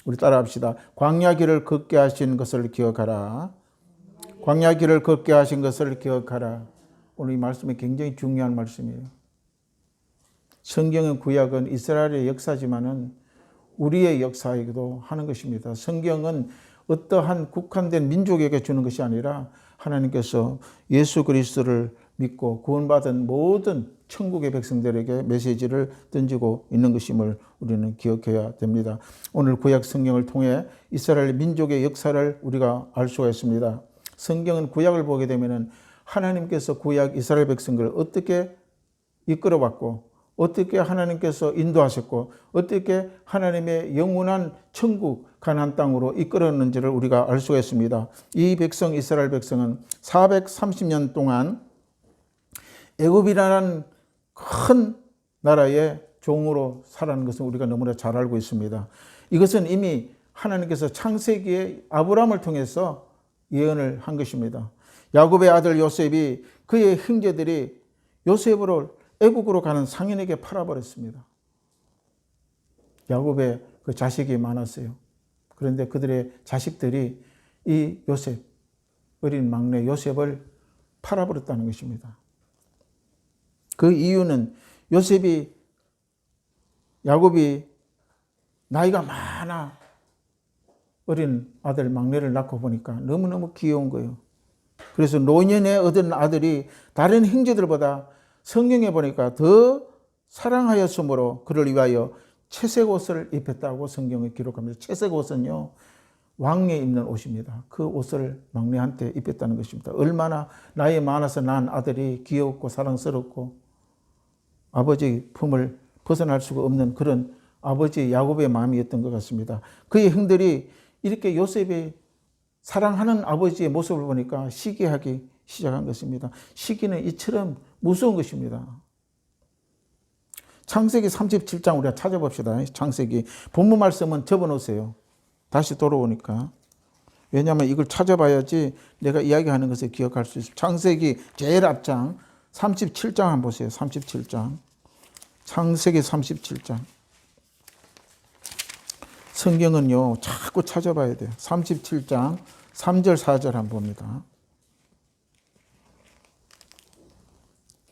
우리 따라합시다. 광야 길을 걷게 하신 것을 기억하라. 광야 길을 걷게 하신 것을 기억하라. 오늘 이 말씀이 굉장히 중요한 말씀이에요. 성경의 구약은 이스라엘의 역사지만은 우리의 역사이기도 하는 것입니다. 성경은 어떠한 국한된 민족에게 주는 것이 아니라 하나님께서 예수 그리스도를 믿고 구원받은 모든 천국의 백성들에게 메시지를 던지고 있는 것임을 우리는 기억해야 됩니다. 오늘 구약 성경을 통해 이스라엘 민족의 역사를 우리가 알 수가 있습니다. 성경은 구약을 보게 되면 하나님께서 구약 이스라엘 백성들을 어떻게 이끌어왔고 어떻게 하나님께서 인도하셨고 어떻게 하나님의 영원한 천국 가나안 땅으로 이끌었는지를 우리가 알 수가 있습니다. 이 백성 이스라엘 백성은 430년 동안 애굽이라는 큰 나라의 종으로 살아가는 것은 우리가 너무나 잘 알고 있습니다. 이것은 이미 하나님께서 창세기에 아브라함을 통해서 예언을 한 것입니다. 야곱의 아들 요셉이 그의 형제들이 요셉을 애국으로 가는 상인에게 팔아버렸습니다. 야곱의 그 자식이 많았어요. 그런데 그들의 자식들이 이 요셉, 어린 막내 요셉을 팔아버렸다는 것입니다. 그 이유는 야곱이 나이가 많아 어린 아들 막내를 낳고 보니까 너무너무 귀여운 거예요. 그래서 노년에 얻은 아들이 다른 형제들보다 성경에 보니까 더 사랑하였으므로 그를 위하여 채색 옷을 입혔다고 성경에 기록합니다. 채색 옷은요, 왕에 입는 옷입니다. 그 옷을 막내한테 입혔다는 것입니다. 얼마나 나이 많아서 낳은 아들이 귀엽고 사랑스럽고 아버지 품을 벗어날 수가 없는 그런 아버지 야곱의 마음이었던 것 같습니다. 그의 형들이 이렇게 요셉이 사랑하는 아버지의 모습을 보니까 시기하기 시작한 것입니다. 시기는 이처럼 무서운 것입니다. 창세기 37장 우리가 찾아봅시다. 창세기 본문 말씀은 접어놓으세요. 다시 돌아오니까. 왜냐하면 이걸 찾아봐야지 내가 이야기하는 것을 기억할 수 있습니다. 창세기 제일 앞장 37장 한번 보세요. 37장. 창세기 37장. 성경은요 자꾸 찾아봐야 돼요. 37장 3절 4절 한번 봅니다.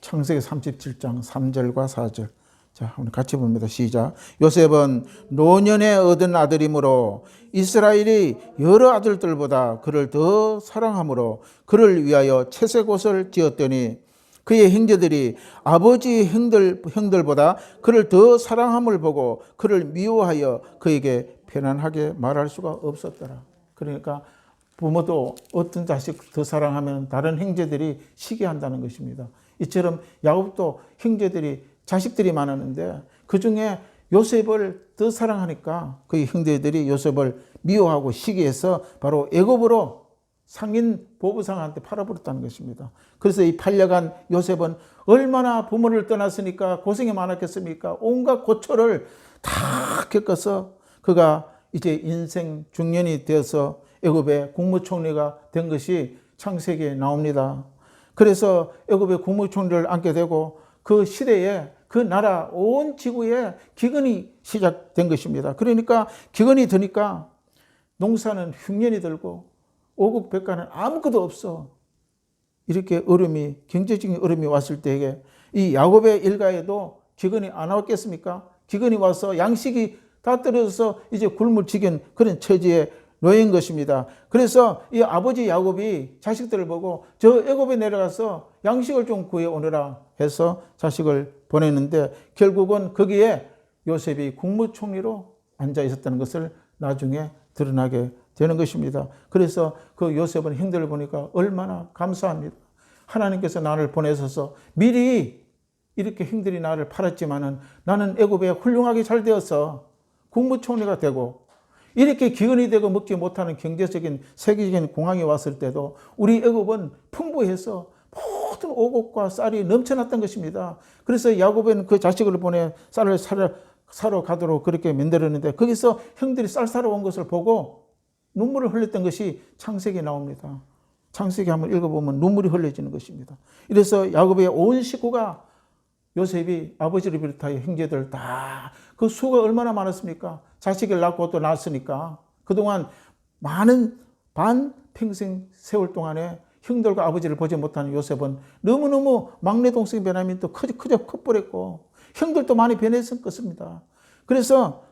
창세기 37장 3절과 4절. 자, 오늘 같이 봅니다. 시작. 요셉은 노년에 얻은 아들이므로 이스라엘이 여러 아들들보다 그를 더 사랑하므로 그를 위하여 채색 옷을 지었더니 그의 형제들이 아버지 형들보다 그를 더 사랑함을 보고 그를 미워하여 그에게 편안하게 말할 수가 없었더라. 그러니까 부모도 어떤 자식 더 사랑하면 다른 형제들이 시기한다는 것입니다. 이처럼 야곱도 형제들이 자식들이 많았는데 그중에 요셉을 더 사랑하니까 그의 형제들이 요셉을 미워하고 시기해서 바로 애굽으로 상인 보부상한테 팔아버렸다는 것입니다. 그래서 이 팔려간 요셉은 얼마나 부모를 떠났으니까 고생이 많았겠습니까? 온갖 고초를 다 겪어서 그가 이제 인생 중년이 되어서 애굽의 국무총리가 된 것이 창세기에 나옵니다. 그래서 애굽의 국무총리를 앉게 되고 그 시대에 그 나라 온 지구에 기근이 시작된 것입니다. 그러니까 기근이 드니까 농사는 흉년이 들고 오국백과는 아무것도 없어. 이렇게 경제적인 어려움이 왔을 때에 이 야곱의 일가에도 기근이 안 왔겠습니까? 기근이 와서 양식이 다 떨어져서 이제 굶을 지긴 그런 처지에 놓인 것입니다. 그래서 이 아버지 야곱이 자식들을 보고 저 애굽에 내려가서 양식을 좀 구해오느라 해서 자식을 보냈는데 결국은 거기에 요셉이 국무총리로 앉아 있었다는 것을 나중에 드러나게 되는 것입니다. 그래서 그 요셉은 형들을 보니까 얼마나 감사합니다. 하나님께서 나를 보내셔서 미리 이렇게 형들이 나를 팔았지만은 나는 애굽에 훌륭하게 잘 되어서 국무총리가 되고 이렇게 기근이 되고 먹지 못하는 경제적인 세계적인 공황이 왔을 때도 우리 애굽은 풍부해서 모든 오곡과 쌀이 넘쳐났던 것입니다. 그래서 야곱은 그 자식을 보내 쌀을 사러 가도록 그렇게 만들었는데 거기서 형들이 쌀 사러 온 것을 보고 눈물을 흘렸던 것이 창세기에 나옵니다. 창세기 한번 읽어보면 눈물이 흘려지는 것입니다. 이래서 야곱의 온 식구가 요셉이 아버지를 비롯하여 형제들 다 그 수가 얼마나 많았습니까? 자식을 낳고 또 낳았으니까 그동안 많은 반평생 세월 동안에 형들과 아버지를 보지 못하는 요셉은 너무너무 막내 동생 베냐민도 그저 커버렸고 형들도 많이 변했을 것입니다. 그래서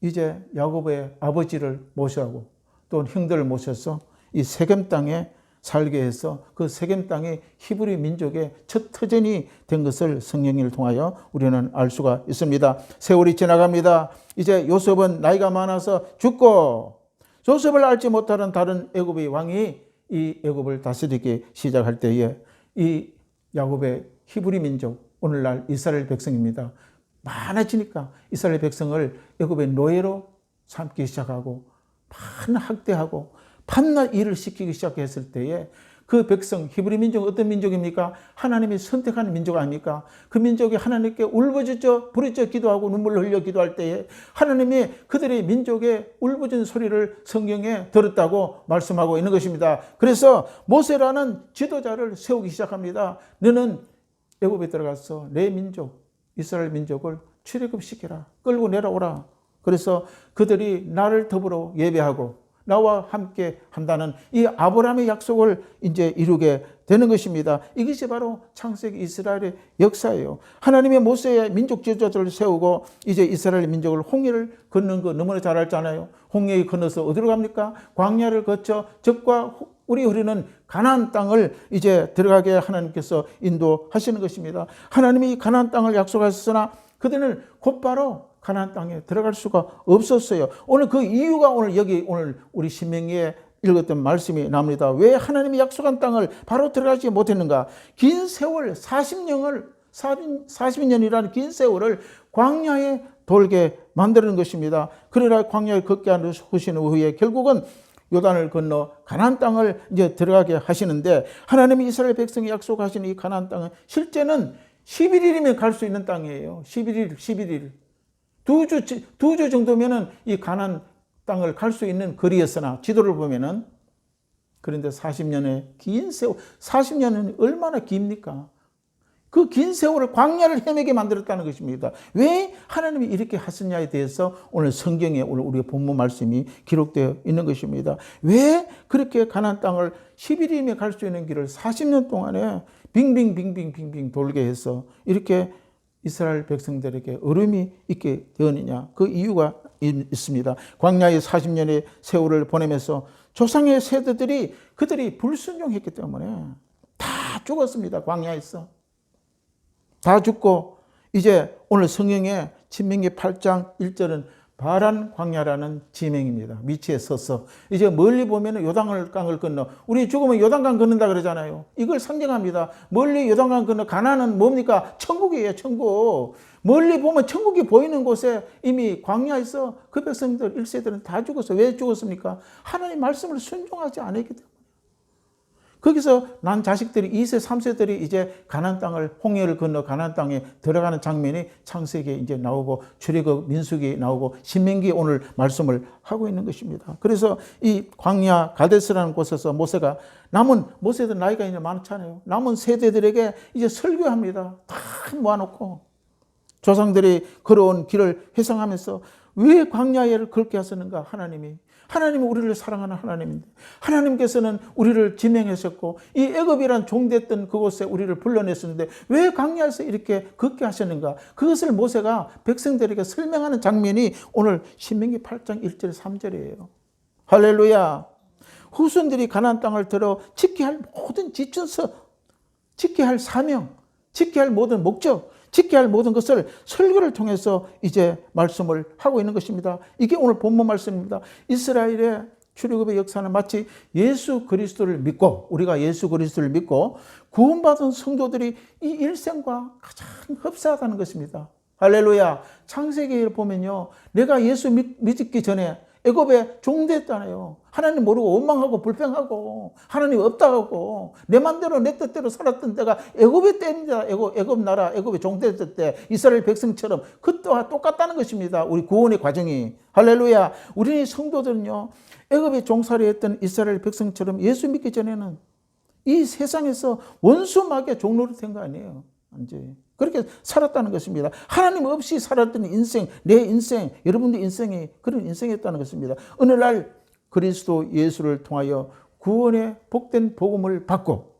이제 야곱의 아버지를 모시고 또 형들을 모셔서 이 세겜 땅에 살게 해서 그 세겜 땅이 히브리 민족의 첫 터전이 된 것을 성경을 통하여 우리는 알 수가 있습니다. 세월이 지나갑니다. 이제 요셉은 나이가 많아서 죽고 요셉을 알지 못하는 다른 애굽의 왕이 이 애굽을 다스리기 시작할 때에 이 야곱의 히브리 민족, 오늘날 이스라엘 백성입니다. 많아지니까 이스라엘 백성을 애굽의 노예로 삼기 시작하고 학대하고 밤낮 일을 시키기 시작했을 때에 그 백성, 히브리 민족은 어떤 민족입니까? 하나님이 선택한 민족 아닙니까? 그 민족이 하나님께 울부짖어 부르짖어 기도하고 눈물을 흘려 기도할 때에 하나님이 그들의 민족의 울부짖는 소리를 성경에 들었다고 말씀하고 있는 것입니다. 그래서 모세라는 지도자를 세우기 시작합니다. 너는 애굽에 들어가서 내 민족, 이스라엘 민족을 출애굽시켜라. 끌고 내려오라. 그래서 그들이 나를 더불어 예배하고 나와 함께 한다는 이 아브라함의 약속을 이제 이루게 되는 것입니다. 이것이 바로 창세기 이스라엘의 역사예요. 하나님의 모세의 민족 지도자들을 세우고 이제 이스라엘 민족을 홍해를 건넌 거 너무나 잘 알잖아요. 홍해에 건너서 어디로 갑니까? 광야를 거쳐 적과 우리 흐르는 가나안 땅을 이제 들어가게 하나님께서 인도하시는 것입니다. 하나님이 가나안 땅을 약속하셨으나 그들은 곧바로 가나안 땅에 들어갈 수가 없었어요. 오늘 그 이유가 오늘 우리 신명기에 읽었던 말씀이 나옵니다. 왜 하나님이 약속한 땅을 바로 들어가지 못했는가? 긴 세월 40년이라는 긴 세월을 광야에 돌게 만드는 것입니다. 그러나 광야에 걷게 하신 후에 결국은 요단을 건너 가나안 땅을 이제 들어가게 하시는데 하나님이 이스라엘 백성이 약속하신 이 가나안 땅은 실제는 11일이면 갈 수 있는 땅이에요. 11일. 두 주 정도면은 이 가나안 땅을 갈 수 있는 거리였으나 지도를 보면은 그런데 40년의 긴 세월, 40년은 얼마나 깁니까? 그 긴 세월을 광야를 헤매게 만들었다는 것입니다. 왜 하나님이 이렇게 하셨냐에 대해서 오늘 성경에 오늘 우리의 본문 말씀이 기록되어 있는 것입니다. 왜 그렇게 가나안 땅을 11일이면 갈 수 있는 길을 40년 동안에 빙빙 돌게 해서 이렇게 이스라엘 백성들에게 어려움이 있게 되었느냐? 그 이유가 있습니다. 광야의 40년의 세월을 보내면서 조상의 세대들이 그들이 불순종했기 때문에 다 죽었습니다. 광야에서. 다 죽고 이제 오늘 성경에 신명기 8장 1절은 바란 광야라는 지명입니다. 위치에 서서 이제 멀리 보면 요단강을 건너 우리 죽으면 요단강 건넌다 그러잖아요. 이걸 상징합니다. 멀리 요단강 건너 가나안은 뭡니까? 천국이에요. 천국. 멀리 보면 천국이 보이는 곳에 이미 광야에서 그 백성들 1세들은 다 죽었어요. 왜 죽었습니까? 하나님 말씀을 순종하지 않았기 때문에. 거기서 난 자식들이 2세, 3세들이 이제 가나안 땅을 홍해를 건너 가나안 땅에 들어가는 장면이 창세기에 이제 나오고 출애굽 민수기에 나오고 신명기에 오늘 말씀을 하고 있는 것입니다. 그래서 이 광야 가데스라는 곳에서 모세들 나이가 이제 많잖아요. 남은 세대들에게 이제 설교합니다. 다 모아놓고 조상들이 걸어온 길을 회상하면서 왜 광야를 걷게 하셨는가? 하나님은 우리를 사랑하는 하나님인데 하나님께서는 우리를 지명하셨고 이 애굽이란 종됐던 그곳에 우리를 불러냈었는데 왜 광야에서 이렇게 걷게 하셨는가? 그것을 모세가 백성들에게 설명하는 장면이 오늘 신명기 8장 1절 3절이에요. 할렐루야. 후손들이 가나안 땅을 들어 지켜야 할 모든 지천서, 지켜야 할 사명, 지켜야 할 모든 목적, 지켜야 할 모든 것을 설교를 통해서 이제 말씀을 하고 있는 것입니다. 이게 오늘 본문 말씀입니다. 이스라엘의 출애굽의 역사는 마치 예수 그리스도를 믿고 우리가 예수 그리스도를 믿고 구원받은 성도들이 이 일생과 가장 흡사하다는 것입니다. 할렐루야. 창세기를 보면요. 내가 예수 믿기 전에 애굽에 종됐잖아요. 하나님 모르고 원망하고 불평하고 하나님 없다 하고 내 맘대로 내 뜻대로 살았던 때가 애굽의 때입니다. 애굽 나라 애굽에 종됐을 때 이스라엘 백성처럼 그때와 똑같다는 것입니다. 우리 구원의 과정이. 할렐루야. 우리 성도들은요. 애굽에 종살이 했던 이스라엘 백성처럼 예수 믿기 전에는 이 세상에서 원수마귀의 종노릇 된 거 아니에요. 완전히. 그렇게 살았다는 것입니다. 하나님 없이 살았던 인생, 내 인생, 여러분들 인생이 그런 인생이었다는 것입니다. 어느 날 그리스도 예수를 통하여 구원의 복된 복음을 받고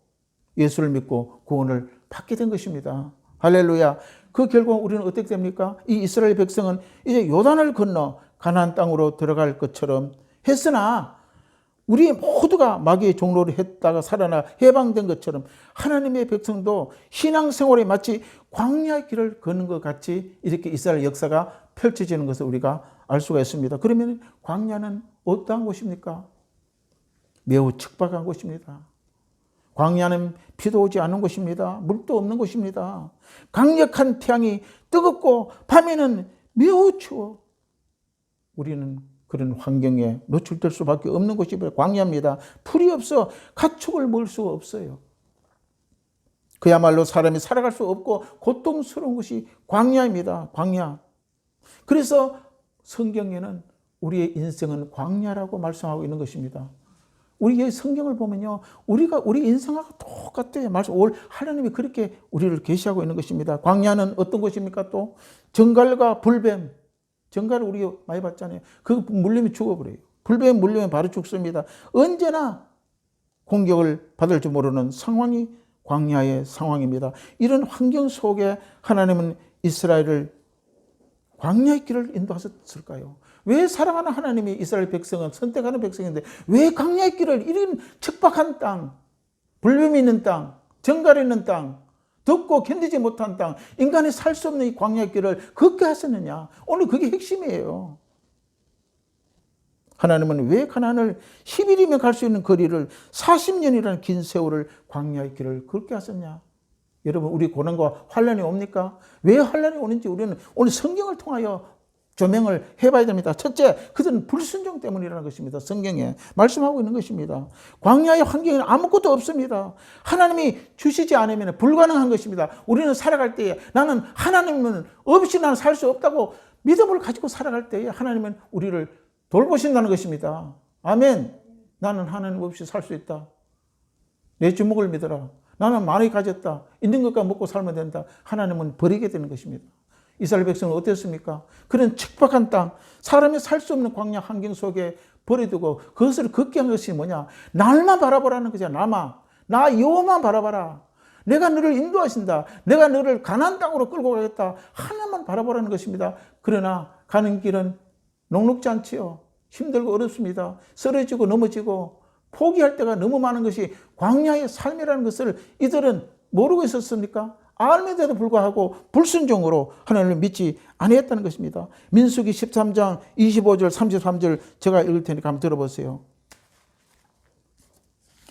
예수를 믿고 구원을 받게 된 것입니다. 할렐루야. 그 결국 우리는 어떻게 됩니까? 이 이스라엘 백성은 이제 요단을 건너 가나안 땅으로 들어갈 것처럼 했으나 우리 모두가 마귀의 종로를 했다가 살아나 해방된 것처럼 하나님의 백성도 신앙생활에 마치 광야의 길을 걷는 것 같이 이렇게 이스라엘 역사가 펼쳐지는 것을 우리가 알 수가 있습니다. 그러면 광야는 어떠한 곳입니까? 매우 척박한 곳입니다. 광야는 비도 오지 않은 곳입니다. 물도 없는 곳입니다. 강력한 태양이 뜨겁고 밤에는 매우 추워. 우리는 그런 환경에 노출될 수밖에 없는 곳이 광야입니다. 풀이 없어 가축을 먹을 수가 없어요. 그야말로 사람이 살아갈 수 없고 고통스러운 곳이 광야입니다. 광야. 그래서 성경에는 우리의 인생은 광야라고 말씀하고 있는 것입니다. 우리의 성경을 보면요, 우리 인생하고 똑같아요. 하나님이 그렇게 우리를 계시하고 있는 것입니다. 광야는 어떤 곳입니까? 또 정갈과 불뱀. 정갈을 우리가 많이 봤잖아요. 그거 물리면 죽어버려요. 불뱀 물리면 바로 죽습니다. 언제나 공격을 받을 줄 모르는 상황이 광야의 상황입니다. 이런 환경 속에 하나님은 이스라엘을 광야의 길을 인도하셨을까요? 왜 사랑하는 하나님이 이스라엘 백성은 선택하는 백성인데 왜 광야의 길을 이런 척박한 땅, 불뱀이 있는 땅, 정갈이 있는 땅, 덥고 견디지 못한 땅, 인간이 살 수 없는 이 광야의 길을 걷게 하셨느냐? 오늘 그게 핵심이에요. 하나님은 왜 가나안을 10일이면 갈 수 있는 거리를 40년이라는 긴 세월을 광야의 길을 걷게 하셨냐? 여러분, 우리 고난과 환난이 옵니까? 왜 환난이 오는지 우리는 오늘 성경을 통하여 조명을 해봐야 됩니다. 첫째, 그들은 불순종 때문이라는 것입니다. 성경에 말씀하고 있는 것입니다. 광야의 환경에는 아무것도 없습니다. 하나님이 주시지 않으면 불가능한 것입니다. 우리는 살아갈 때에 나는 하나님은 없이 나는 살 수 없다고 믿음을 가지고 살아갈 때에 하나님은 우리를 돌보신다는 것입니다. 아멘. 나는 하나님 없이 살 수 있다. 내 주먹을 믿어라. 나는 많이 가졌다. 있는 것과 먹고 살면 된다. 하나님은 버리게 되는 것입니다. 이스라엘 백성은 어땠습니까? 그런 척박한 땅, 사람이 살 수 없는 광야 환경 속에 버려두고 그것을 걷게 한 것이 뭐냐? 날만 바라보라는 거죠. 나 여호와만 바라봐라. 내가 너를 인도하신다. 내가 너를 가나안 땅으로 끌고 가겠다. 하나만 바라보라는 것입니다. 그러나 가는 길은 녹록지 않지요. 힘들고 어렵습니다. 쓰러지고 넘어지고 포기할 때가 너무 많은 것이 광야의 삶이라는 것을 이들은 모르고 있었습니까? 알면서도 불구하고 불순종으로 하나님을 믿지 아니했다는 것입니다. 민수기 13장 25절 33절 제가 읽을 테니까 한번 들어보세요.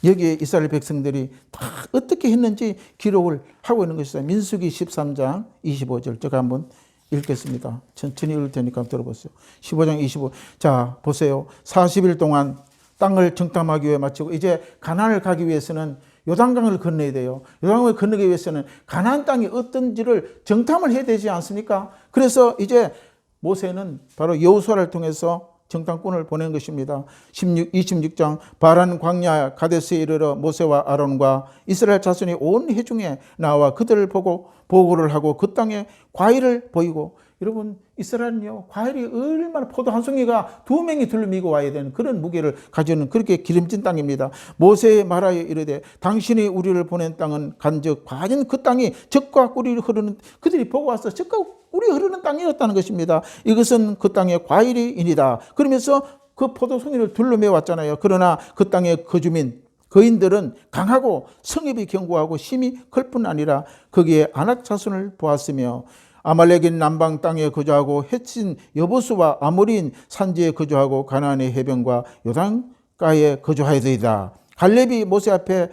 여기에 이스라엘 백성들이 다 어떻게 했는지 기록을 하고 있는 것이다. 민수기 13장 25절 제가 한번 읽겠습니다. 천천히 읽을 테니까 한번 들어보세요. 15장 25. 자, 보세요. 40일 동안 땅을 정탐하기 위해 마치고 이제 가나안을 가기 위해서는 요단강을 건너야 돼요. 요단강을 건너기 위해서는 가나안 땅이 어떤지를 정탐을 해야 되지 않습니까? 그래서 이제 모세는 바로 여호수아를 통해서 정탐꾼을 보낸 것입니다. 26장 바란 광야 가데스에 이르러 모세와 아론과 이스라엘 자손이 온 회중에 나와 그들을 보고 보고를 하고 그 땅에 과일을 보이고, 여러분 이스라엘은요 과일이 얼마나 포도 한 송이가 2명이 들미고 와야 되는 그런 무게를 가지는 그렇게 기름진 땅입니다. 모세의 말하여 이르되 당신이 우리를 보낸 땅은 간즉 과연 그 땅이 젖과 꿀이 흐르는, 그들이 보고 와서 젖과 꿀이 흐르는 땅이었다는 것입니다. 이것은 그 땅의 과일이니이다. 그러면서 그 포도 송이를 둘러매 왔잖아요. 그러나 그 땅의 거인들은 강하고 성읍이 견고하고 힘이 클 뿐 아니라 거기에 아낙 자손을 보았으며 아말렉인 남방 땅에 거주하고 헷신 여보수와 아모리인 산지에 거주하고 가나안의 해변과 요단가에 거주하여더이다. 갈렙이 모세 앞에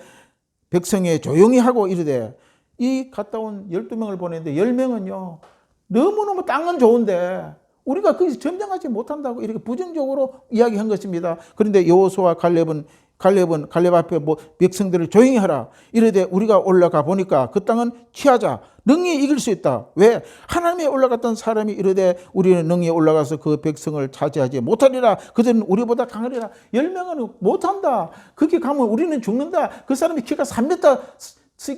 백성에 조용히 하고 이르되, 이 갔다 온 12명을 보냈는데 10명은요 너무너무 땅은 좋은데 우리가 거기서 점령하지 못한다고 이렇게 부정적으로 이야기한 것입니다. 그런데 여호수아와 갈렙 앞에 백성들을 조용히 하라. 이르되 우리가 올라가 보니까 그 땅은 취하자. 능히 이길 수 있다. 왜? 하나님이 올라갔던 사람이 이르되 우리는 능히 올라가서 그 백성을 차지하지 못하리라. 그들은 우리보다 강하리라. 10명은 못한다. 그렇게 가면 우리는 죽는다. 그 사람이 키가 3m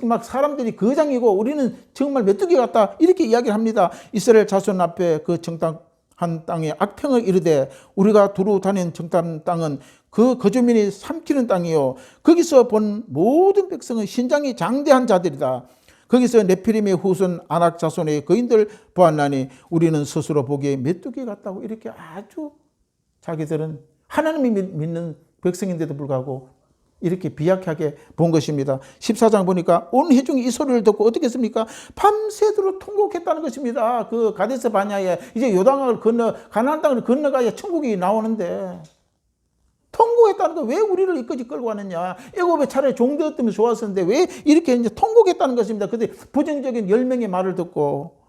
막 사람들이 거장이고 우리는 정말 메뚜기 같다 이렇게 이야기를 합니다. 이스라엘 자손 앞에 그 정탐한 땅에 악평을 이르되 우리가 두루 다닌 정탐 땅은 그 거주민이 삼키는 땅이요 거기서 본 모든 백성은 신장이 장대한 자들이다. 거기서 네피림의 후손 아낙 자손의 거인들 보았나니 우리는 스스로 보기에 메뚜기 같다고 이렇게 아주 자기들은 하나님이 믿는 백성인데도 불구하고 이렇게 비약하게 본 것입니다. 14장 보니까 온 회중이 이 소리를 듣고 어떻게 했습니까? 밤새도록 통곡했다는 것입니다. 그 가데스 바냐에 이제 요단강을 건너 가나안 땅을 건너가야 천국이 나오는데 통곡했다는 거 왜 우리를 이까지 끌고 왔느냐? 애굽에 차라리 종되었으면 좋았었는데 왜 이렇게 이제 통곡했다는 것입니다. 그때 부정적인 10명의 말을 듣고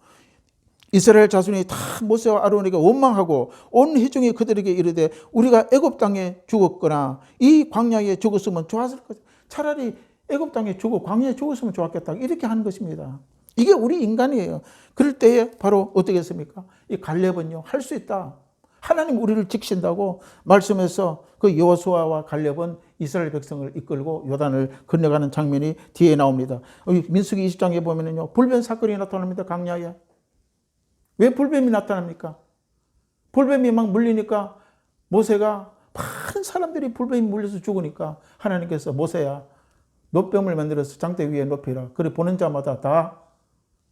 이스라엘 자손이 다 모세와 아론에게 원망하고 온 회중이 그들에게 이르되 우리가 애굽 땅에 죽었거나 이 광야에 죽었으면 좋았을 것. 차라리 애굽 땅에 죽고 광야에 죽었으면 좋았겠다. 이렇게 하는 것입니다. 이게 우리 인간이에요. 그럴 때에 바로 어떻게 했습니까? 이 갈렙은요 할 수 있다. 하나님 우리를 지키신다고 말씀해서 그 여호수아와 갈렙은 이스라엘 백성을 이끌고 요단을 건너가는 장면이 뒤에 나옵니다. 민수기 20장에 보면은요 불변 사건이 나타납니다. 광야에. 왜 불뱀이 나타납니까? 불뱀이 막 물리니까 모세가 많은 사람들이 불뱀이 물려서 죽으니까 하나님께서 모세야 놋뱀을 만들어서 장대 위에 높이라. 그래 보는 자마다 다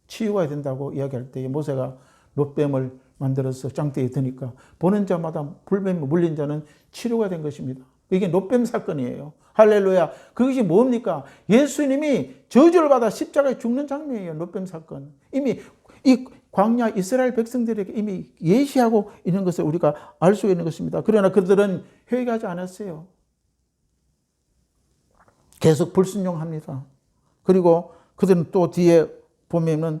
치유가 된다고 이야기할 때에 모세가 놋뱀을 만들어서 장대에 드니까 보는 자마다 불뱀이 물린 자는 치료가 된 것입니다. 이게 놋뱀 사건이에요. 할렐루야. 그것이 뭡니까? 예수님이 저주를 받아 십자가에 죽는 장면이에요. 놋뱀 사건. 이미 이 광야 이스라엘 백성들에게 이미 예시하고 있는 것을 우리가 알 수 있는 것입니다. 그러나 그들은 회개하지 않았어요. 계속 불순종합니다. 그리고 그들은 또 뒤에 보면은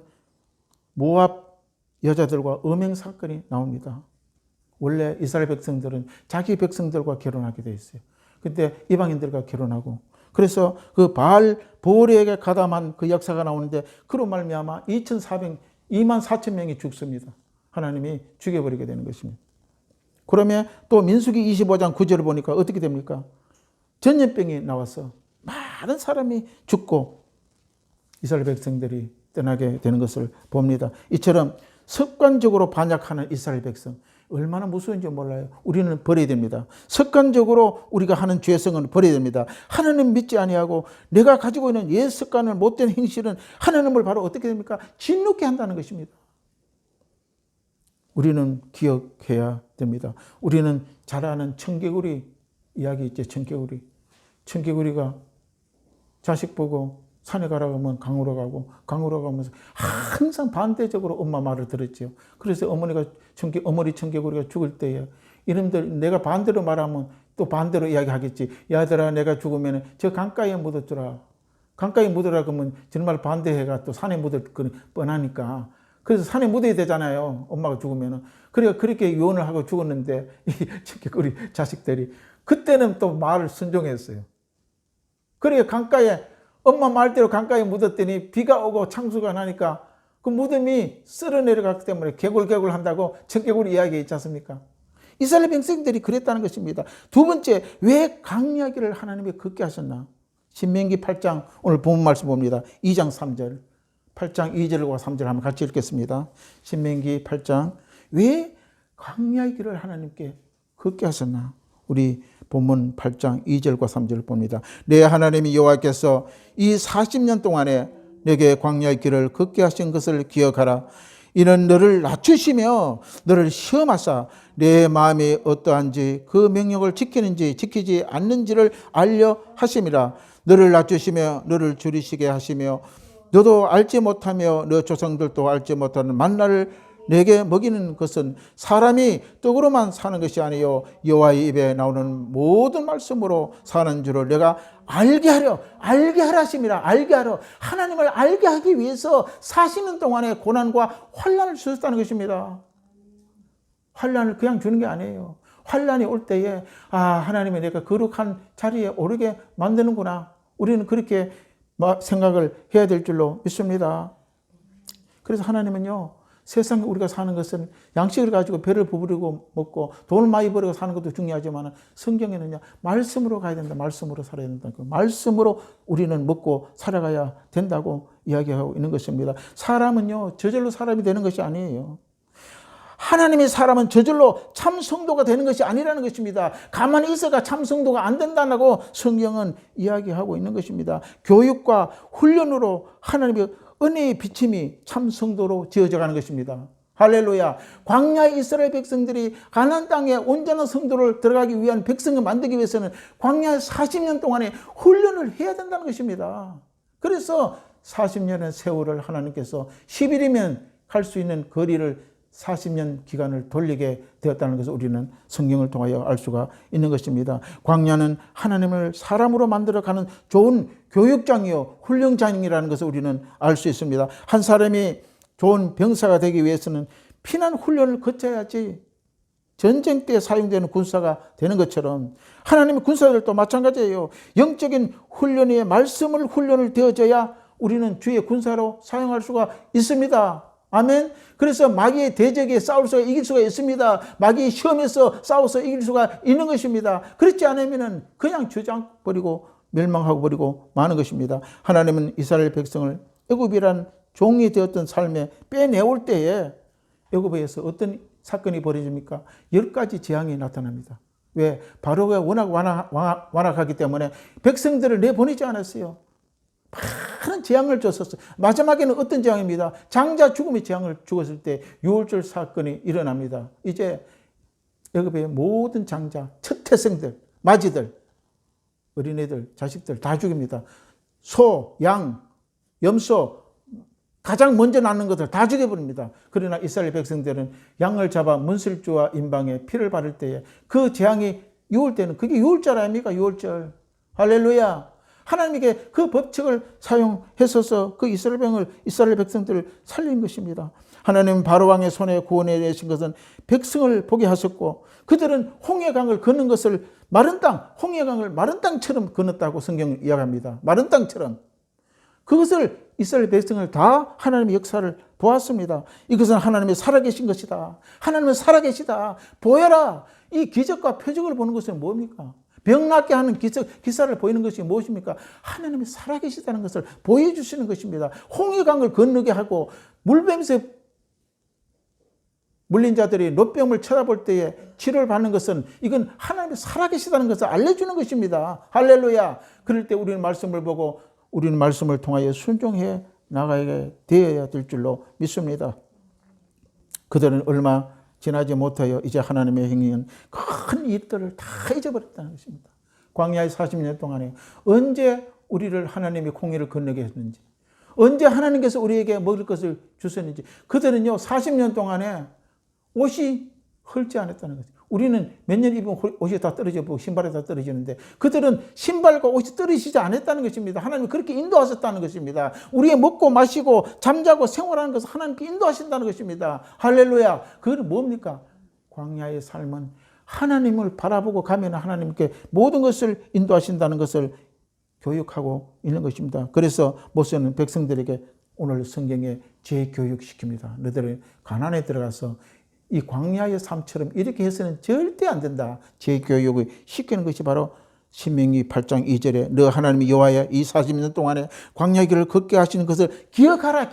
모압 여자들과 음행 사건이 나옵니다. 원래 이스라엘 백성들은 자기 백성들과 결혼하게 돼 있어요. 근데 이방인들과 결혼하고 그래서 그 바알 보올에게 가담한 그 역사가 나오는데 그로 말미암아 2만 4천 명이 죽습니다. 하나님이 죽여버리게 되는 것입니다. 그러면 또 민수기 25장 9절을 보니까 어떻게 됩니까? 전염병이 나와서 많은 사람이 죽고 이스라엘 백성들이 떠나게 되는 것을 봅니다. 이처럼 습관적으로 반역하는 이스라엘 백성 얼마나 무서운지 몰라요. 우리는 버려야 됩니다. 습관적으로 우리가 하는 죄성은 버려야 됩니다. 하나님 믿지 아니하고 내가 가지고 있는 옛 습관을 못된 행실은 하나님을 바로 어떻게 됩니까? 진노케 한다는 것입니다. 우리는 기억해야 됩니다. 우리는 잘 아는 청개구리 이야기 있죠. 청개구리가 자식 보고 산에 가라고 하면 강으로 가고 강으로 가면서 항상 반대적으로 엄마 말을 들었죠. 그래서 어머니 청개구리가 죽을 때에 이놈들 내가 반대로 말하면 또 반대로 이야기하겠지. 야들아 내가 죽으면 저 강가에 묻어주라. 강가에 묻으라 그러면 정말 반대해가 또 산에 묻을 거 뻔하니까. 그래서 산에 묻어야 되잖아요. 엄마가 죽으면은. 그래서 그렇게 유언을 하고 죽었는데 이 청개구리 자식들이 그때는 또 말을 순종했어요. 그래 강가에 엄마 말대로 강가에 묻었더니 비가 오고 창수가 나니까 그 무덤이 쓸어 내려갔기 때문에 개굴개굴 한다고 청개구리 이야기 있지 않습니까? 이스라엘 백성들이 그랬다는 것입니다. 두 번째, 왜 강야기를 하나님이 걷게 하셨나? 신명기 8장 오늘 본문 말씀 봅니다. 2장 3절 8장 2절과 3절 한번 같이 읽겠습니다. 신명기 8장 왜 강야기를 하나님께 걷게 하셨나? 우리 본문 8장 2절과 3절을 봅니다. 내 하나님이 여호와께서 이 40년 동안에 내게 광야의 길을 걷게 하신 것을 기억하라. 이는 너를 낮추시며 너를 시험하사 내 마음이 어떠한지 그 명령을 지키는지 지키지 않는지를 알려 하심이라. 너를 낮추시며 너를 줄이시게 하시며 너도 알지 못하며 너 조상들도 알지 못하는 만나를 내게 먹이는 것은 사람이 떡으로만 사는 것이 아니요 여호와의 입에 나오는 모든 말씀으로 사는 줄을 내가 알게 하라 하심이라. 알게 하라. 하나님을 알게 하기 위해서 사시는 동안에 고난과 환난을 주셨다는 것입니다. 환난을 그냥 주는 게 아니에요. 환난이 올 때에 하나님이 내가 거룩한 자리에 오르게 만드는구나. 우리는 그렇게 생각을 해야 될 줄로 믿습니다. 그래서 하나님은요 세상에 우리가 사는 것은 양식을 가지고 배를 부르고 먹고 돈을 많이 벌어서 사는 것도 중요하지만 성경에는요, 말씀으로 가야 된다. 말씀으로 살아야 된다. 그 말씀으로 우리는 먹고 살아가야 된다고 이야기하고 있는 것입니다. 사람은요, 저절로 사람이 되는 것이 아니에요. 하나님의 사람은 저절로 참 성도가 되는 것이 아니라는 것입니다. 가만히 있어가 참 성도가 안 된다고 성경은 이야기하고 있는 것입니다. 교육과 훈련으로 하나님의 은혜의 비침이 참 성도로 지어져 가는 것입니다. 할렐루야. 광야의 이스라엘 백성들이 가나안 땅에 온전한 성도를 들어가기 위한 백성을 만들기 위해서는 광야에 40년 동안의 훈련을 해야 된다는 것입니다. 그래서 40년의 세월을 하나님께서 10일이면 갈 수 있는 거리를 40년 기간을 돌리게 되었다는 것을 우리는 성경을 통하여 알 수가 있는 것입니다. 광야는 하나님을 사람으로 만들어가는 좋은 교육장이요 훈련장이라는 것을 우리는 알 수 있습니다. 한 사람이 좋은 병사가 되기 위해서는 피난 훈련을 거쳐야지 전쟁 때 사용되는 군사가 되는 것처럼 하나님의 군사들도 마찬가지예요. 영적인 훈련에 말씀을 훈련을 되어져야 우리는 주의 군사로 사용할 수가 있습니다. 아멘. 그래서 마귀의 대적에 싸울 수가 이길 수가 있습니다. 마귀의 시험에서 싸워서 이길 수가 있는 것입니다. 그렇지 않으면 그냥 주장버리고 멸망하고 버리고 마는 것입니다. 하나님은 이스라엘 백성을 애굽이란 종이 되었던 삶에 빼내올 때에 애굽에서 어떤 사건이 벌어집니까? 10가지 재앙이 나타납니다. 왜? 바로가 워낙 완악하기 때문에 백성들을 내보내지 않았어요. 많은 재앙을 줬었어요. 마지막에는 어떤 재앙입니다. 장자 죽음의 재앙을 죽었을 때 유월절 사건이 일어납니다. 이제 애굽의 모든 장자, 첫 태생들, 마지들, 어린애들, 자식들 다 죽입니다. 소, 양, 염소, 가장 먼저 낳는 것들 다 죽여버립니다. 그러나 이스라엘 백성들은 양을 잡아 문설주와 임방에 피를 바를 때에 그 재앙이 유월 때는 그게 유월절 아닙니까? 유월절. 할렐루야. 하나님께 그 법칙을 사용했어서 그 이스라엘 백성들을 살린 것입니다. 하나님은 바로왕의 손에 구원해 내신 것은 백성을 보게 하셨고 그들은 홍해강을 걷는 것을 홍해강을 마른 땅처럼 건넜다고 성경을 이야기합니다. 마른 땅처럼. 그것을 이스라엘 백성을 다 하나님의 역사를 보았습니다. 이것은 하나님의 살아계신 것이다. 하나님은 살아계시다. 보여라. 이 기적과 표적을 보는 것은 뭡니까? 병 낫게 하는 기사를 보이는 것이 무엇입니까? 하나님이 살아계시다는 것을 보여주시는 것입니다. 홍해강을 건너게 하고 물뱀새 물린 자들이 놋병을 쳐다볼 때에 치료를 받는 것은 이건 하나님이 살아계시다는 것을 알려주는 것입니다. 할렐루야. 그럴 때 우리는 말씀을 보고 우리는 말씀을 통하여 순종해 나가게 되어야 될 줄로 믿습니다. 그들은 얼마 지나지 못하여 이제 하나님의 행위는 큰 일들을 다 잊어버렸다는 것입니다. 광야의 40년 동안에 언제 우리를 하나님이 홍해를 건너게 했는지, 언제 하나님께서 우리에게 먹을 것을 주셨는지, 그들은요 40년 동안에 옷이 헐지 않았다는 거죠. 우리는 몇 년 입으면 옷이 다 떨어지고 신발이 다 떨어지는데 그들은 신발과 옷이 떨어지지 않았다는 것입니다. 하나님이 그렇게 인도하셨다는 것입니다. 우리의 먹고 마시고 잠자고 생활하는 것을 하나님께 인도하신다는 것입니다. 할렐루야. 그건 뭡니까? 광야의 삶은 하나님을 바라보고 가면 하나님께 모든 것을 인도하신다는 것을 교육하고 있는 것입니다. 그래서 모세는 백성들에게 오늘 성경에 재교육시킵니다. 너희들은 가나안에 들어가서 이 광야의 삶처럼 이렇게 해서는 절대 안 된다. 재교육을 시키는 것이 바로 신명기 8장 2절에 너 하나님 여호와의 이 40년 동안에 광야의 길을 걷게 하시는 것을 기억하라.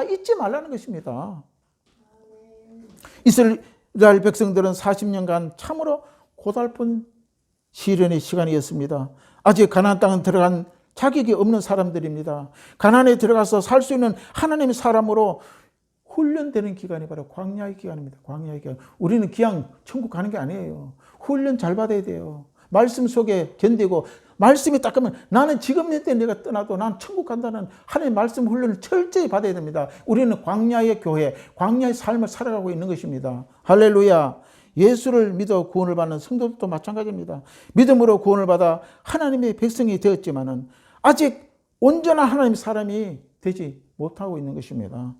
잊지 말라는 것입니다. 이스라엘 백성들은 40년간 참으로 고달픈 시련의 시간이었습니다. 아직 가나안 땅은 들어간 자격이 없는 사람들입니다. 가나안에 들어가서 살 수 있는 하나님의 사람으로 훈련되는 기간이 바로 광야의 기간입니다. 광야의 기간. 우리는 그냥 천국 가는 게 아니에요. 훈련 잘 받아야 돼요. 말씀 속에 견디고 말씀이 딱 그러면 나는 지금 때 내가 떠나도 난 천국 간다는 하나님의 말씀 훈련을 철저히 받아야 됩니다. 우리는 광야의 교회, 광야의 삶을 살아가고 있는 것입니다. 할렐루야. 예수를 믿어 구원을 받는 성도들도 마찬가지입니다. 믿음으로 구원을 받아 하나님의 백성이 되었지만은 아직 온전한 하나님의 사람이 되지 못하고 있는 것입니다.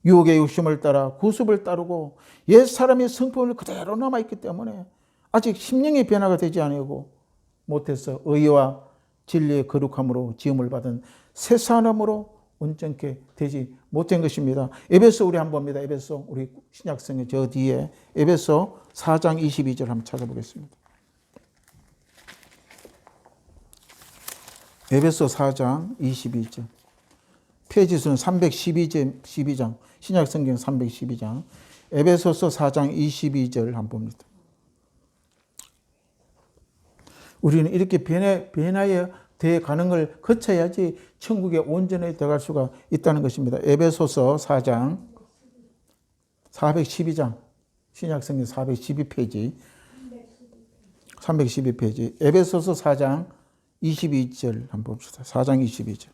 유혹의 욕심을 따라 구습을 따르고 옛 사람의 성품을 그대로 남아있기 때문에 아직 심령의 변화가 되지 않고 못해서 의와 진리의 거룩함으로 지음을 받은 새 사람으로 온전케 되지 못한 것입니다. 에베소 우리 한번 봅니다. 에베소 우리 신약성의 저 뒤에 에베소 4장 22절 한번 찾아보겠습니다. 에베소 4장 22절. 페이지 수는 312장, 신약성경 312장. 에베소서 4장 22절 한번 봅니다. 우리는 이렇게 변화에 대해 가는 걸 거쳐야지 천국에 온전히 들어갈 수가 있다는 것입니다. 에베소서 4장 412장, 신약성경 412페이지, 312페이지, 에베소서 4장 22절 한번 봅시다. 4장 22절.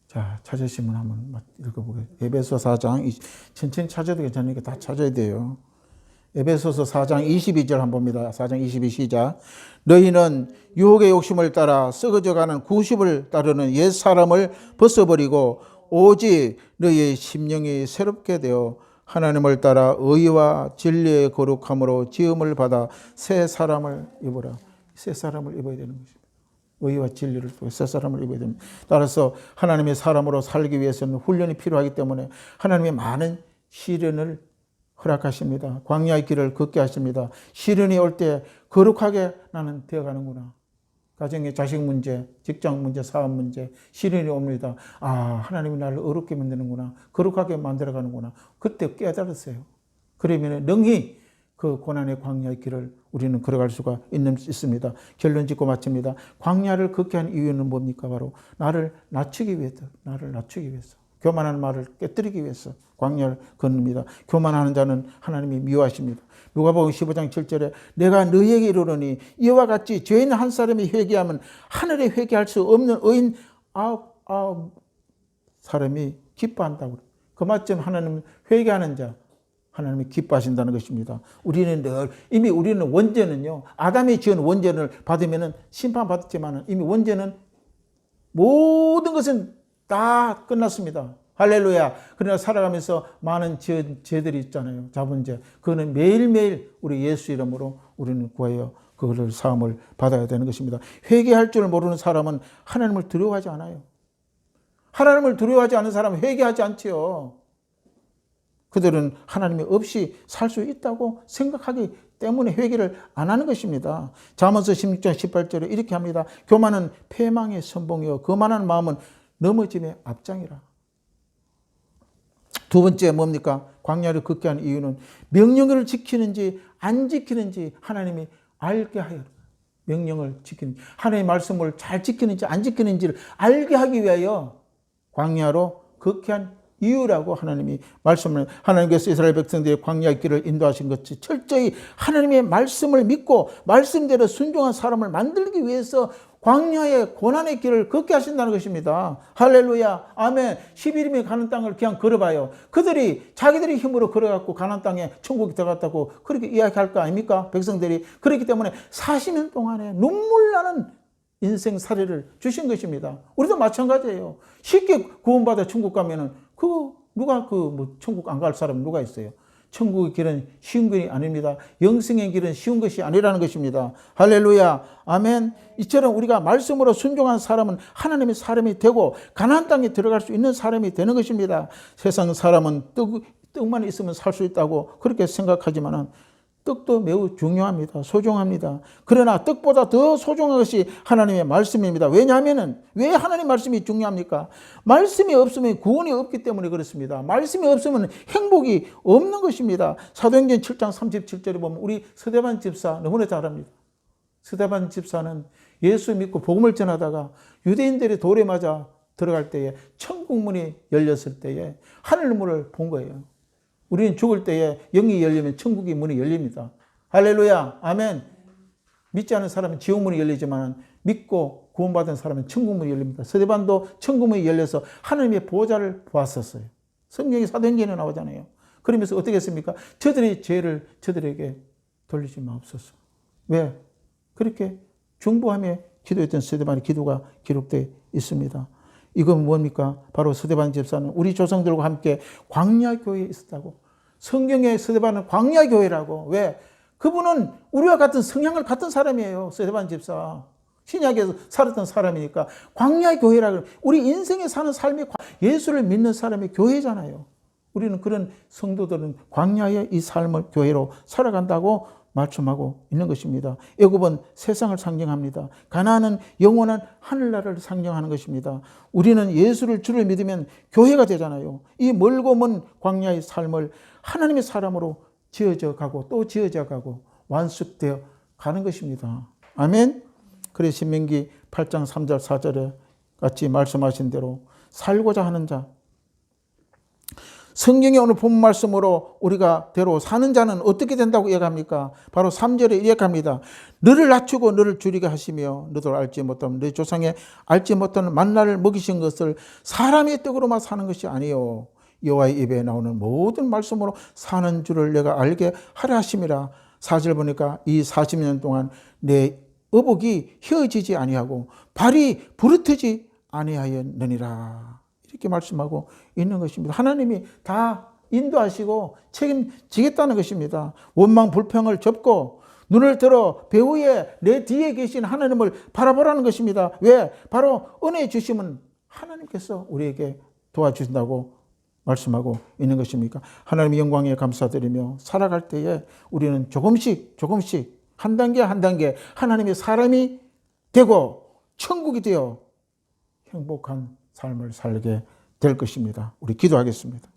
자, 찾으시면 한번 읽어보겠습니다. 에베소 4장, 천천히 찾아도 괜찮으니까 다 찾아야 돼요. 에베소서 4장 22절 한번 봅니다. 4장 22 시작. 너희는 유혹의 욕심을 따라 썩어져가는 구습을 따르는 옛사람을 벗어버리고 오직 너희의 심령이 새롭게 되어 하나님을 따라 의와 진리의 거룩함으로 지음을 받아 새 사람을 입어라. 새 사람을 입어야 되는 것입니다. 의와 진리를 통해 새 사람을 입어야 됩니다. 따라서 하나님의 사람으로 살기 위해서는 훈련이 필요하기 때문에 하나님의 많은 시련을 허락하십니다. 광야의 길을 걷게 하십니다. 시련이 올 때 거룩하게 나는 되어가는구나. 가정의 자식 문제, 직장 문제, 사업 문제, 시련이 옵니다. 아, 하나님이 나를 어렵게 만드는구나. 거룩하게 만들어가는구나. 그때 깨달았어요. 그러면 능히 그 고난의 광야의 길을 우리는 걸어갈 수가 있습니다. 결론 짓고 마칩니다. 광야를 걷게 한 이유는 뭡니까? 바로 나를 낮추기 위해서, 나를 낮추기 위해서. 교만한 말을 깨뜨리기 위해서 광야를 걷습니다. 교만하는 자는 하나님이 미워하십니다. 누가복음 15장 7절에 내가 너희에게 이르노니 이와 같이 죄인 한 사람이 회개하면 하늘에 회개할 수 없는 의인 아홉 사람이 기뻐한다고. 그만큼 하나님은 회개하는 자 하나님이 기뻐하신다는 것입니다. 우리는 늘 이미 우리는 원죄는요. 아담이 지은 원죄를 받으면 심판받았지만 이미 원죄는 모든 것은 다 끝났습니다. 할렐루야. 그러나 살아가면서 많은 죄들이 있잖아요. 자본죄. 그거는 매일매일 우리 예수 이름으로 우리는 구하여 그것을 사함을 받아야 되는 것입니다. 회개할 줄 모르는 사람은 하나님을 두려워하지 않아요. 하나님을 두려워하지 않는 사람은 회개하지 않지요. 그들은 하나님이 없이 살 수 있다고 생각하기 때문에 회개를 안 하는 것입니다. 잠언서 16장 18절에 이렇게 합니다. 교만은 패망의 선봉이요 거만한 마음은 넘어짐의 앞장이라. 두 번째 뭡니까? 광야를 걷게 한 이유는 명령을 지키는지 안 지키는지 하나님이 알게 하여 명령을 지키는지 하나님의 말씀을 잘 지키는지 안 지키는지를 알게 하기 위하여 광야로 걷게 한 이유라고 하나님이 말씀을 하나님께서 이스라엘 백성들의 광야의 길을 인도하신 것이 철저히 하나님의 말씀을 믿고 말씀대로 순종한 사람을 만들기 위해서 광야의 고난의 길을 걷게 하신다는 것입니다. 할렐루야. 아멘. 11인이 가는 땅을 그냥 걸어봐요. 그들이 자기들의 힘으로 걸어갖고 가나안 땅에 천국에 들어갔다고 그렇게 이야기할 거 아닙니까? 백성들이. 그렇기 때문에 40년 동안에 눈물 나는 인생 사례를 주신 것입니다. 우리도 마찬가지예요. 쉽게 구원받아 천국 가면은 누가 천국 안 갈 사람 누가 있어요? 천국의 길은 쉬운 길이 아닙니다. 영생의 길은 쉬운 것이 아니라는 것입니다. 할렐루야. 아멘. 이처럼 우리가 말씀으로 순종한 사람은 하나님의 사람이 되고 가나안 땅에 들어갈 수 있는 사람이 되는 것입니다. 세상 사람은 떡만 있으면 살 수 있다고 그렇게 생각하지만은 떡도 매우 중요합니다. 소중합니다. 그러나 떡보다 더 소중한 것이 하나님의 말씀입니다. 왜냐하면 왜 하나님 말씀이 중요합니까? 말씀이 없으면 구원이 없기 때문에 그렇습니다. 말씀이 없으면 행복이 없는 것입니다. 사도행전 7장 37절에 보면 우리 스데반 집사 너무나 잘합니다. 스데반 집사는 예수 믿고 복음을 전하다가 유대인들이 돌에 맞아 들어갈 때에 천국 문이 열렸을 때에 하늘문을 본 거예요. 우리는 죽을 때에 영이 열리면 천국의 문이 열립니다. 할렐루야. 아멘. 믿지 않은 사람은 지옥 문이 열리지만 믿고 구원받은 사람은 천국 문이 열립니다. 스데반도 천국 문이 열려서 하나님의 보좌를 보았었어요. 성경이 사도행전에 나오잖아요. 그러면서 어떻게 했습니까? 저들의 죄를 저들에게 돌리지 마옵소서. 왜? 그렇게 중보하며 기도했던 스데반의 기도가 기록되어 있습니다. 이건 뭡니까? 바로 스데반 집사는 우리 조상들과 함께 광야교회에 있었다고. 성경의 스데반은 광야교회라고. 왜? 그분은 우리와 같은 성향을 갖던 사람이에요. 스데반 집사. 신약에서 살았던 사람이니까. 광야의 교회라 그러면 우리 인생에 사는 삶이 예수를 믿는 사람의 교회잖아요. 우리는 그런 성도들은 광야의 이 삶을 교회로 살아간다고 말씀하고 있는 것입니다. 애굽은 세상을 상징합니다. 가나안은 영원한 하늘나라를 상징하는 것입니다. 우리는 예수를 주를 믿으면 교회가 되잖아요. 이 멀고 먼 광야의 삶을 하나님의 사람으로 지어져 가고 또 지어져 가고 완숙되어 가는 것입니다. 아멘. 그래서 신명기 8장 3절 4절에 같이 말씀하신 대로 살고자 하는 자, 성경의 오늘 본 말씀으로 우리가 대로 사는 자는 어떻게 된다고 이야기합니까? 바로 3절에 이야기합니다. 너를 낮추고 너를 줄이게 하시며 너도 알지 못하면 너 조상의 알지 못하는 만나를 먹이신 것을 사람의 떡으로만 사는 것이 아니요 여호와의 입에 나오는 모든 말씀으로 사는 줄을 내가 알게 하려 하심이라. 4절 보니까 이 40년 동안 내 의복이 휘어지지 아니하고 발이 부르트지 아니하였느니라. 이렇게 말씀하고 있는 것입니다. 하나님이 다 인도하시고 책임지겠다는 것입니다. 원망 불평을 접고 눈을 들어 배후에 내 뒤에 계신 하나님을 바라보라는 것입니다. 왜? 바로 은혜 주심은 하나님께서 우리에게 도와주신다고 말씀하고 있는 것입니까? 하나님의 영광에 감사드리며 살아갈 때에 우리는 조금씩 한 단계 한 단계 하나님의 사람이 되고 천국이 되어 행복한 삶을 살게 될 것입니다. 우리 기도하겠습니다.